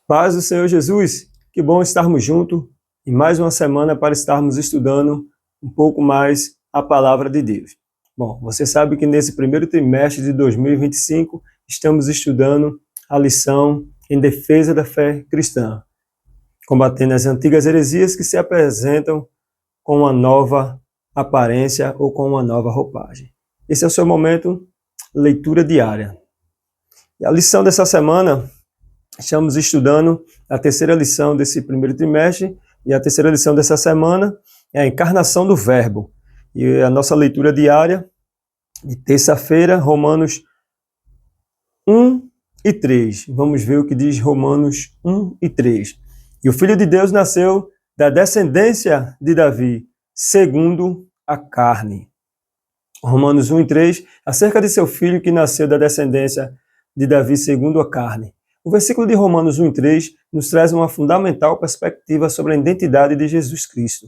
Paz do Senhor Jesus, que bom estarmos juntos em mais uma semana para estarmos estudando um pouco mais a palavra de Deus. Bom, você sabe que nesse primeiro trimestre de 2025 estamos estudando a lição em defesa da fé cristã, combatendo as antigas heresias que se apresentam com uma nova aparência ou com uma nova roupagem. Esse é o seu momento, leitura diária. E a lição dessa semana, estamos estudando a terceira lição desse primeiro trimestre, e a terceira lição dessa semana é a encarnação do Verbo. E a nossa leitura diária, de terça-feira, Romanos 1 e 3. Vamos ver o que diz Romanos 1 e 3. E o Filho de Deus nasceu da descendência de Davi, segundo a carne. Romanos 1 e 3, acerca de seu filho que nasceu da descendência de Davi, segundo a carne. O versículo de Romanos 1 e 3 nos traz uma fundamental perspectiva sobre a identidade de Jesus Cristo.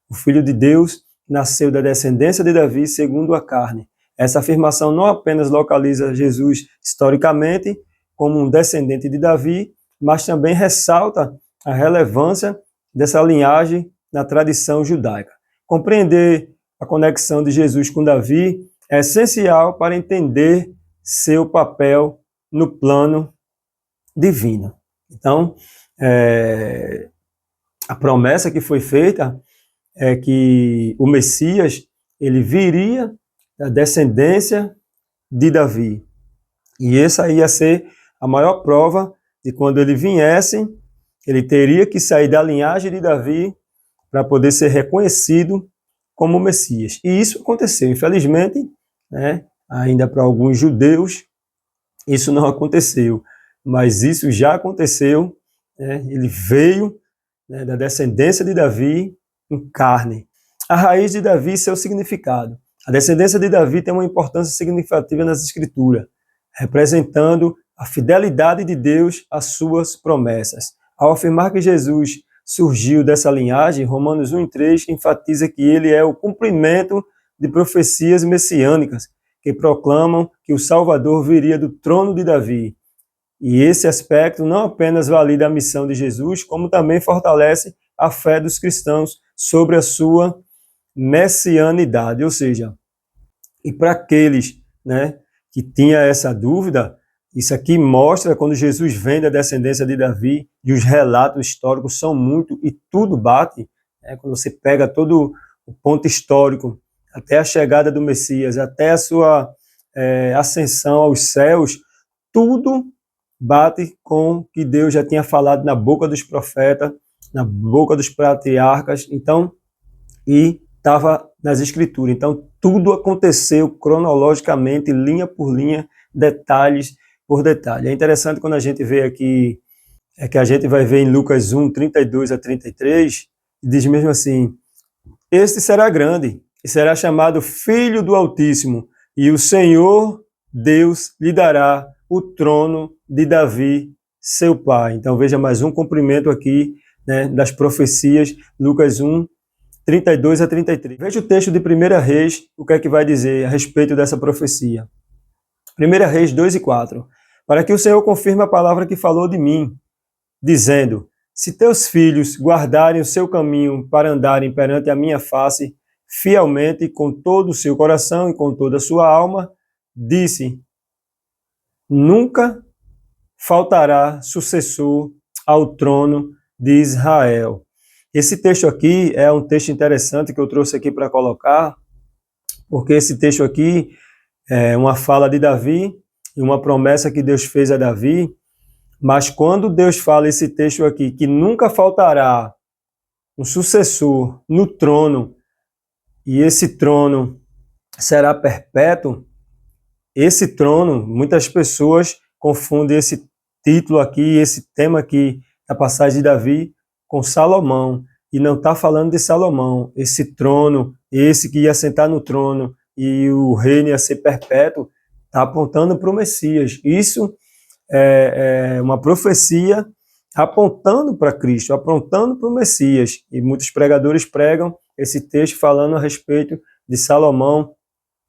O Filho de Deus nasceu da descendência de Davi segundo a carne. Essa afirmação não apenas localiza Jesus historicamente como um descendente de Davi, mas também ressalta a relevância dessa linhagem na tradição judaica. Compreender a conexão de Jesus com Davi é essencial para entender seu papel no plano divino. Então, a promessa que foi feita é que o Messias, ele viria da descendência de Davi. E essa ia ser a maior prova de quando ele viesse, ele teria que sair da linhagem de Davi para poder ser reconhecido como Messias. E isso aconteceu, infelizmente, ainda para alguns judeus, isso não aconteceu. Mas isso já aconteceu, ele veio da descendência de Davi em carne. A raiz de Davi e seu significado. A descendência de Davi tem uma importância significativa nas Escrituras, representando a fidelidade de Deus às suas promessas. Ao afirmar que Jesus surgiu dessa linhagem, Romanos 1 e 3 enfatiza que ele é o cumprimento de profecias messiânicas que proclamam que o Salvador viria do trono de Davi. E esse aspecto não apenas valida a missão de Jesus, como também fortalece a fé dos cristãos sobre a sua messianidade. Ou seja, e para aqueles que tinham essa dúvida, isso aqui mostra quando Jesus vem da descendência de Davi, e os relatos históricos são muito, e tudo bate, quando você pega todo o ponto histórico, até a chegada do Messias, até a sua ascensão aos céus, tudo bate com o que Deus já tinha falado na boca dos profetas, na boca dos patriarcas, então, e estava nas Escrituras. Então, tudo aconteceu cronologicamente, linha por linha, detalhes por detalhe. É interessante quando a gente vê aqui, que a gente vai ver em Lucas 1, 32 a 33, diz mesmo assim, este será grande, e será chamado Filho do Altíssimo, e o Senhor Deus lhe dará o trono de Davi, seu pai. Então veja mais um cumprimento aqui das profecias, Lucas 1, 32 a 33. Veja o texto de 1 Reis, o que é que vai dizer a respeito dessa profecia. 1 Reis 2 e 4. Para que o Senhor confirme a palavra que falou de mim, dizendo, se teus filhos guardarem o seu caminho para andarem perante a minha face, fielmente, com todo o seu coração e com toda a sua alma, disse, nunca faltará sucessor ao trono de Israel. Esse texto aqui é um texto interessante que eu trouxe aqui para colocar, porque esse texto aqui é uma fala de Davi e uma promessa que Deus fez a Davi, mas quando Deus fala esse texto aqui, que nunca faltará um sucessor no trono, e esse trono será perpétuo, esse trono, muitas pessoas confundem esse título aqui, esse tema aqui, da passagem de Davi, com Salomão, e não está falando de Salomão. Esse trono, esse que ia sentar no trono, e o reino ia ser perpétuo, está apontando para o Messias. Isso é uma profecia apontando para Cristo, apontando para o Messias. E muitos pregadores pregam esse texto falando a respeito de Salomão,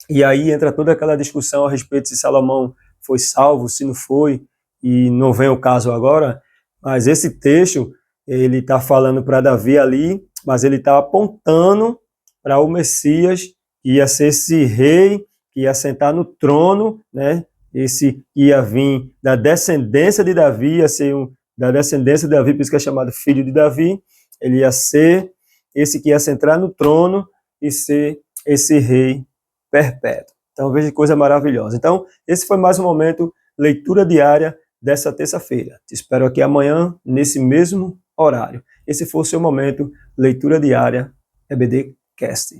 e aí entra toda aquela discussão a respeito se Salomão foi salvo, se não foi, e não vem o caso agora, Mas esse texto, ele está falando para Davi ali, mas ele está apontando para o Messias, que ia ser esse rei, que ia sentar no trono, né? Esse ia vir da descendência de Davi, ia ser da descendência de Davi, por isso que é chamado filho de Davi. Ele ia ser esse que ia sentar no trono e ser esse rei perpétuo. Então veja que coisa maravilhosa. Então esse foi mais um momento, leitura diária dessa terça-feira. Te espero aqui amanhã, nesse mesmo horário. Esse foi o seu momento, leitura diária, EBD Cast.